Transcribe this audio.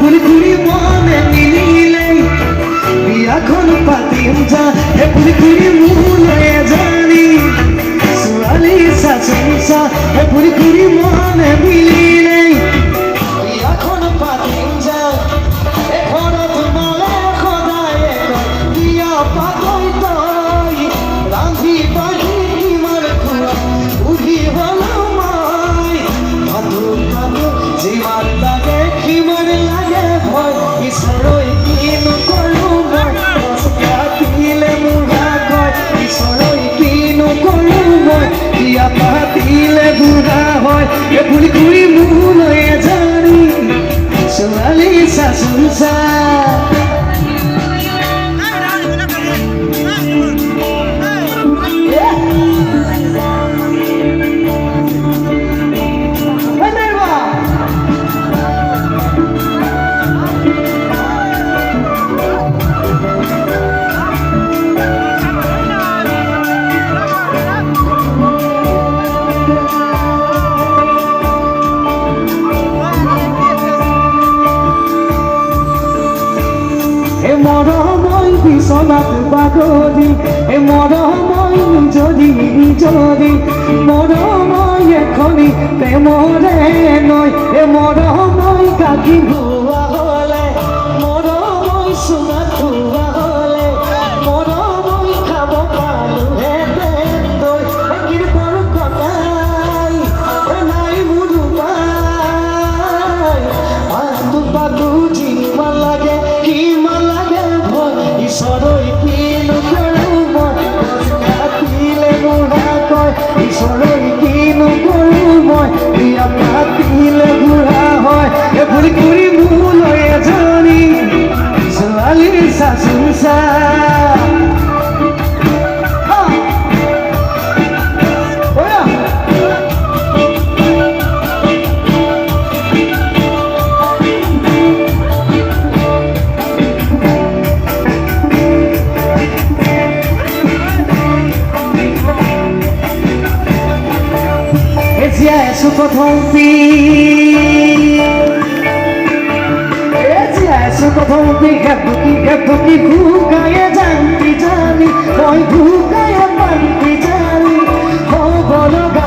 ভুল করি মনে মিলিলে বিয়াখন পাতিম যা ভুল করি মনে জানি ছোৱালী চাচা ভুল করি মনে মিলিলে বিয়াখন পাতিম যা ঘৰত মলে সদায় বিয়া পাতই তই ৰান্ধি বাঢ়ি কিমান খোৱা উঠি হলো মই ভাতো ভাতো যিমান লাগে কিমান লাগে ভয় ঈশ্বৰই কিনো কৰো মই পাতিলে বুঢ়া কয় ঈশ্বৰই কিনো কৰো মই বিয়া পাতিলে বুঢ়া হয় ভুল কৰি মোলৈ জানি ছোৱালী চাচুচা মৰমই বিচনাত বাগৰি মৰমই যদি মৰমই এখনি প্ৰেমৰে নয় মৰমই কাকি ভুৱা হলে মৰমই চুঙাত ধোৱা হলে মৰমই খাব পালোহেঁতেন তই কৃপৰ কটাই নাই মোৰ পাতো যিমান লাগে কিমান লাগে ঈশ্বৰই কিনো কৰো মই পাতিলে বুঢ়া কয় ঈশ্বৰই কিনো কৰো মই বিয়া পাতিলে বুঢ়া হয় ভুল কৰি মোলৈ জানি ছোৱালী চাচুচা Esse cotão esse cotão que buka ya janti jani, oi buka ya panti jani, oh bolo.